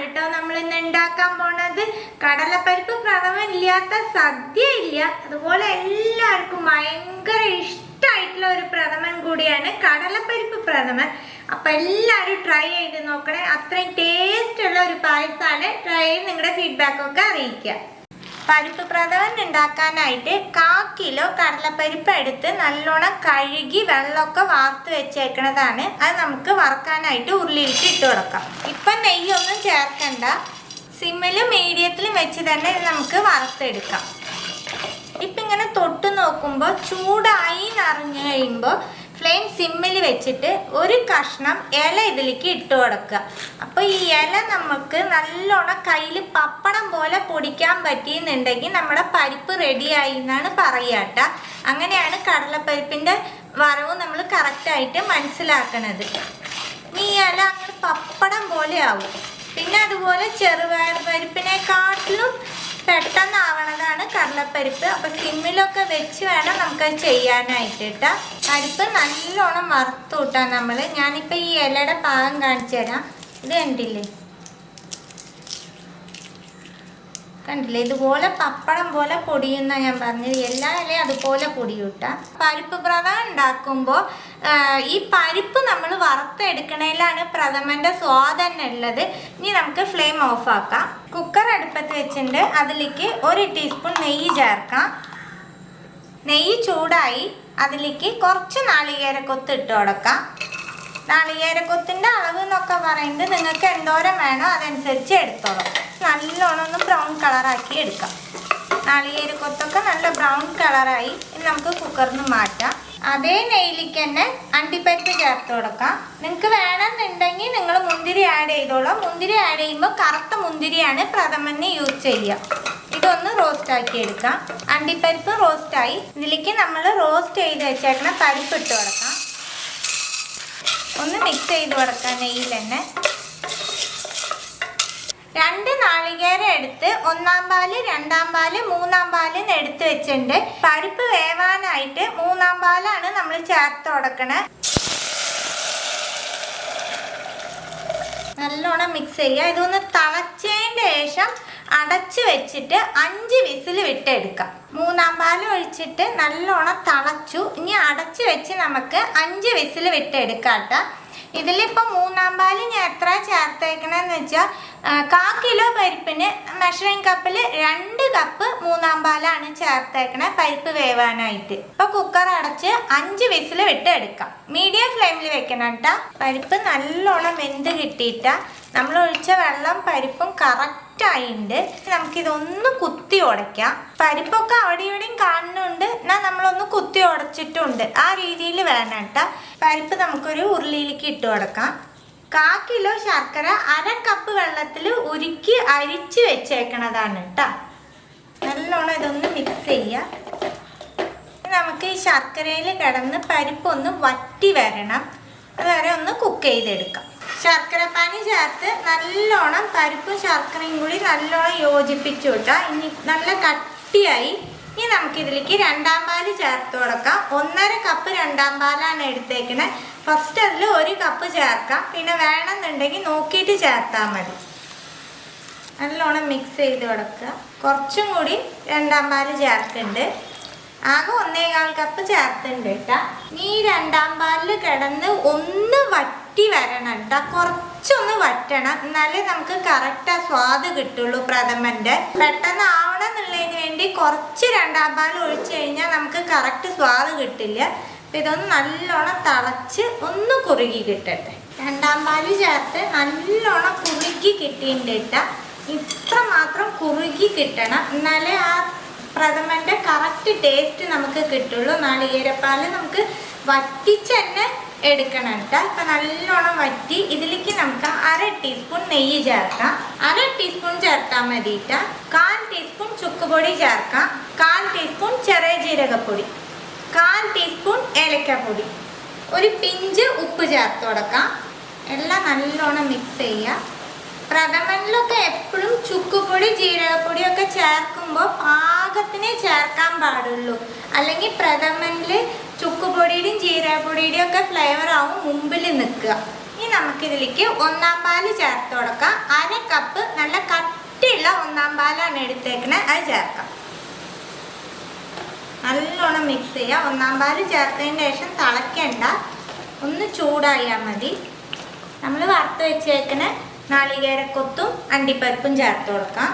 കേട്ടോ നമ്മൾ ഇന്ന് ഉണ്ടാക്കാൻ പോണത്. കടലപ്പരിപ്പ് പ്രഥമൻ ഇല്ലാത്ത സദ്യ ഇല്ല. അതുപോലെ എല്ലാവർക്കും ഭയങ്കര ഇഷ്ടമായിട്ടുള്ള ഒരു പ്രഥമൻ കൂടിയാണ് കടലപ്പരിപ്പ് പ്രഥമൻ. അപ്പൊ എല്ലാവരും ട്രൈ ചെയ്ത് നോക്കണേ. അത്രയും ടേസ്റ്റ് ഉള്ള ഒരു പായസമാണ്. ട്രൈ ചെയ്ത് നിങ്ങളുടെ ഫീഡ്ബാക്ക് ഒക്കെ അറിയിക്കുക. പരിപ്പ് പ്രഥമൻ ഉണ്ടാക്കാനായിട്ട് 1/4 കിലോ കടലപ്പരിപ്പ് എടുത്ത് നല്ലോണം കഴുകി വെള്ളമൊക്കെ വാർത്ത് വെച്ചേക്കണതാണ്. അത് നമുക്ക് വറക്കാനായിട്ട് ഉരുളിയിലേക്ക് ഇട്ട് കൊടുക്കാം. ഇപ്പം നെയ്യൊന്നും ചേർക്കണ്ട, സിമ്മിലും മീഡിയത്തിലും വെച്ച് തന്നെ നമുക്ക് വറുത്തെടുക്കാം. ഇപ്പം ഇങ്ങനെ തൊട്ട് നോക്കുമ്പോൾ ചൂടായി നിറഞ്ഞു കഴിയുമ്പോൾ ഫ്ലെയിം സിമ്മിൽ വെച്ചിട്ട് ഒരു കഷ്ണം ഇല ഇതിലേക്ക് ഇട്ട് കൊടുക്കുക. അപ്പോൾ ഈ ഇല നമുക്ക് നല്ലോണം കയ്യിൽ പപ്പടം പോലെ പൊടിക്കാൻ പറ്റിയെന്നുണ്ടെങ്കിൽ നമ്മുടെ പരിപ്പ് റെഡിയായി എന്നാണ് പറയുക. അങ്ങനെയാണ് കടലപ്പരിപ്പിൻ്റെ വറവ് നമ്മൾ കറക്റ്റായിട്ട് മനസ്സിലാക്കണത്. ഈ ഇല അങ്ങനെ പപ്പടം പോലെ ആവും. പിന്നെ അതുപോലെ ചെറുപയർ പരിപ്പിനെക്കാട്ടിലും പെട്ടെന്നാവണതാണ് കടലപ്പരിപ്പ്. അപ്പോൾ സിമ്മിലൊക്കെ വെച്ച് വേണം നമുക്കത് ചെയ്യാനായിട്ട്. പരിപ്പ് നല്ലോണം വറുത്ത് കൂട്ടാൻ ഞാനിപ്പോൾ ഈ ഇലയുടെ പാകം കാണിച്ചു തരാം. ഇത് കണ്ടില്ലേ ഇതുപോലെ പപ്പടം പോലെ പൊടിയുന്ന ഞാൻ പറഞ്ഞത്. എല്ലാ ഇലയും അതുപോലെ പൊടിയൂട്ടാം. പരിപ്പ് പ്രഥമൻ ഉണ്ടാക്കുമ്പോൾ ഈ പരിപ്പ് നമ്മൾ വറുത്തെടുക്കണേലാണ് പ്രഥമൻ്റെ സ്വാദന്നെ ഉള്ളത്. ഇനി നമുക്ക് ഫ്ലെയിം ഓഫ് ആക്കാം. കുക്കർ അടുപ്പത്ത് വെച്ചിട്ടുണ്ട്. അതിലേക്ക് 1 ടീസ്പൂൺ നെയ്യ് ചേർക്കാം. നെയ്യ് ചൂടായി അതിലേക്ക് കുറച്ച് നാളികേരക്കൊത്ത് ഇട്ട് കൊടുക്കാം. നാളികേരക്കൊത്തിൻ്റെ അളവ് എന്നൊക്കെ പറയുന്നത് നിങ്ങൾക്ക് എന്തോരം വേണോ അതനുസരിച്ച് എടുത്തോളാം. നല്ലോണം ഒന്ന് ബ്രൗൺ കളറാക്കി എടുക്കാം. നാളികേരക്കൊത്തൊക്കെ നല്ല ബ്രൗൺ കളറായി. ഇനി നമുക്ക് കുക്കറിന് മാറ്റാം. അതേ നെയ്യിലേക്ക് തന്നെ അണ്ടിപ്പരിപ്പ് ചേർത്ത് കൊടുക്കാം. നിങ്ങൾക്ക് വേണമെന്നുണ്ടെങ്കിൽ നിങ്ങൾ മുന്തിരി ആഡ് ചെയ്തോളാം. മുന്തിരി ആഡ് ചെയ്യുമ്പോൾ കറുത്ത മുന്തിരിയാണ് പ്രഥമന് യൂസ് ചെയ്യുക. ഇതൊന്ന് റോസ്റ്റ് ആക്കി എടുക്കാം. അണ്ടിപ്പരിപ്പ് റോസ്റ്റായി. ഇതിലേക്ക് നമ്മൾ റോസ്റ്റ് ചെയ്ത് വെച്ചേക്കുന്ന പരിപ്പ് ഇട്ട് കൊടുക്കാം. ഒന്ന് മിക്സ് ചെയ്ത് കൊടുക്കാം നെയ്യിൽ തന്നെ. 2 നാളികേരം എടുത്ത് 1-ാം പാല്, 2-ാം പാല്, 3-ാം പാല് എടുത്ത് വെച്ചിട്ടുണ്ട്. പരിപ്പ് വേവാനായിട്ട് 3-ാം പാലാണ് നമ്മൾ ചേർത്ത് കൊടുക്കണേ. നല്ലോണം മിക്സ് ചെയ്യുക. ഇതൊന്ന് തിളച്ചതിൻ്റെ ശേഷം അടച്ച് വെച്ചിട്ട് 5 വിസിൽ വിട്ടെടുക്കാം. 3-ാം പാൽ ഒഴിച്ചിട്ട് നല്ലോണം തിളച്ചു. ഇനി അടച്ച് വെച്ച് നമുക്ക് 5 വിസിൽ വിട്ടെടുക്കാം. ഇതിലിപ്പോൾ 3-ാം പാൽ ഞാൻ എത്ര ചേർത്തേക്കണമെന്ന് വെച്ചാൽ 1/4 കിലോ പരിപ്പിന് മെഷറിംഗ് കപ്പിൽ 2 കപ്പ് 3-ാം പാലാണ് ചേർത്തേക്കണേ പരിപ്പ് വേവാനായിട്ട്. ഇപ്പോൾ കുക്കർ അടച്ച് 5 വിസിൽ വിട്ട് എടുക്കാം. മീഡിയം ഫ്ലെയിമിൽ വെക്കണം കേട്ടോ. പരിപ്പ് നല്ലോണം വെന്ത് കിട്ടിയിട്ടാ നമ്മൾ ഒഴിച്ച വെള്ളം പരിപ്പും കറക്റ്റായിട്ടുണ്ട്. നമുക്കിതൊന്ന് കുത്തി ഉടയ്ക്കാം. പരിപ്പൊക്കെ അവിടെ ഇവിടെയും കാണുന്നുണ്ട്, എന്നാൽ നമ്മളൊന്ന് കുത്തി ഉടച്ചിട്ടുണ്ട്. ആ രീതിയിൽ വേണം കേട്ടോ. പരിപ്പ് നമുക്കൊരു ഉരുളിയിലേക്ക് ഇട്ട് കൊടുക്കാം. 1/4 കിലോ ശർക്കര 1/2 കപ്പ് വെള്ളത്തിൽ ഉരുക്കി അരിച്ച് വെച്ചേക്കണതാണ് കേട്ടോ. നല്ലോണം ഇതൊന്ന് മിക്സ് ചെയ്യുക. നമുക്ക് ഈ ശർക്കരയിൽ കിടന്ന് പരിപ്പൊന്ന് വറ്റി വരണം. അതുവരെ ഒന്ന് കുക്ക് ചെയ്തെടുക്കാം. ശർക്കര പാനി ചേർത്ത് നല്ലോണം പരിപ്പും ശർക്കരയും കൂടി നല്ലോണം യോജിപ്പിച്ചു വിട്ടാൽ ഇനി നല്ല കട്ടിയായി. ഇനി നമുക്കിതിലേക്ക് 2-ാം പാല് ചേർത്ത് കൊടുക്കാം. 1.5 കപ്പ് 2-ാം പാലാണ് എടുത്തേക്കണേ. ഫസ്റ്റ് അതിൽ 1 കപ്പ് ചേർക്കാം. പിന്നെ വേണമെന്നുണ്ടെങ്കിൽ നോക്കിയിട്ട് ചേർത്താൽ മതി. നല്ലോണം മിക്സ് ചെയ്ത് കൊടുക്കുക. കുറച്ചും കൂടി 2-ാം പാല് ചേർക്കുന്നുണ്ട്. ആകെ 1.25 കപ്പ് ചേർത്തുണ്ട് കേട്ടോ. ഈ 2-ാം പാലിൽ കിടന്ന് ഒന്ന് വറ്റി വരണം കേട്ടോ. കുറച്ചൊന്ന് വറ്റണം, എന്നാലേ നമുക്ക് കറക്റ്റ് ആ സ്വാദ് കിട്ടുള്ളൂ പ്രഥമൻ്റെ. പെട്ടെന്ന് ആവണം എന്നുള്ളതിന് വേണ്ടി കുറച്ച് 2-ാം പാൽ ഒഴിച്ചു കഴിഞ്ഞാൽ നമുക്ക് കറക്റ്റ് സ്വാദ് കിട്ടില്ല. അപ്പം ഇതൊന്ന് നല്ലോണം തിളച്ച് ഒന്ന് കുറുകി കിട്ടട്ടെ. 2-ാം പാല് ചേർത്ത് നല്ലോണം കുറുകി കിട്ടിയിട്ടുണ്ട് കേട്ടോ. ഇത്ര മാത്രം കുറുകി കിട്ടണം, എന്നാലേ ആ പ്രഥമൻ്റെ കറക്റ്റ് ടേസ്റ്റ് നമുക്ക് കിട്ടുള്ളൂ. നാളികേരപ്പാൽ നമുക്ക് വറ്റിച്ച് തന്നെ എടുക്കണം കേട്ടോ. ഇപ്പം നല്ലോണം വറ്റി. ഇതിലേക്ക് നമുക്ക് 1/2 ടീസ്പൂൺ നെയ്യ് ചേർക്കാം. 1/2 ടീസ്പൂൺ ചേർത്താൽ മതി കേട്ടോ. 1/4 ടീസ്പൂൺ ചുക്കുപൊടി ചേർക്കാം. 1/4 ടീസ്പൂൺ ചെറിയ ജീരകപ്പൊടി, 1/4 ടീസ്പൂൺ ഏലക്കപ്പൊടി, ഒരു പിഞ്ച് ഉപ്പ് ചേർത്ത് കൊടുക്കാം. എല്ലാം നല്ലോണം മിക്സ് ചെയ്യുക. പ്രഥമനിലൊക്കെ എപ്പോഴും ചുക്കുപൊടി ജീരകപ്പൊടിയൊക്കെ ചേർക്കുമ്പോൾ പാകത്തിനെ ചേർക്കാൻ പാടുള്ളൂ. അല്ലെങ്കിൽ പ്രഥമനിൽ ചുക്കുപൊടിയുടെയും ജീരകപ്പൊടിയുടെയും ഒക്കെ ഫ്ലേവർ ആവും മുമ്പിൽ നിൽക്കുക. ഇനി നമുക്കിതിലേക്ക് ഒന്നാം പാല് ചേർത്ത് കൊടുക്കാം. 1/2 കപ്പ് നല്ല കട്ടിയുള്ള ഒന്നാം പാലാണ് എടുത്തേക്കണത്, അത് ചേർക്കാം. നല്ലോണം മിക്സ് ചെയ്യാം. ഒന്നാം പാല് ചേർത്തതിന് ശേഷം തിളയ്ക്കണ്ട, ഒന്ന് ചൂടായാൽ മതി. നമ്മൾ വറുത്ത് വെച്ചേക്കുന്ന നാളികേരക്കൊത്തും അണ്ടിപ്പരിപ്പും ചേർത്ത് കൊടുക്കാം.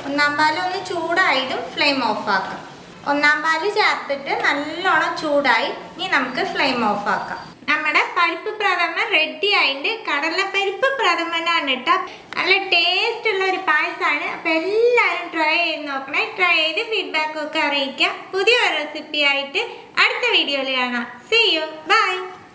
ഒന്നാം പാൽ ഒന്ന് ചൂടായതും ഫ്ലെയിം ഓഫാക്കാം. ഒന്നാം പാല് ചേർത്തിട്ട് നല്ലോണം ചൂടായി. ഇനി നമുക്ക് ഫ്ലെയിം ഓഫാക്കാം. നമ്മുടെ പരിപ്പ് പ്രഥമൻ റെഡി ആയിട്ട്. കടലപ്പരിപ്പ് പ്രഥമനാണ് കേട്ടോ. നല്ല ടേസ്റ്റ് ഉള്ള ഒരു പായസമാണ്. അപ്പം എല്ലാവരും ട്രൈ ചെയ്ത് നോക്കണേ. ട്രൈ ചെയ്ത് ഫീഡ്ബാക്ക് ഒക്കെ അറിയിക്കാം. പുതിയ റെസിപ്പി ആയിട്ട് അടുത്ത വീഡിയോയിൽ കാണാം. See you. Bye.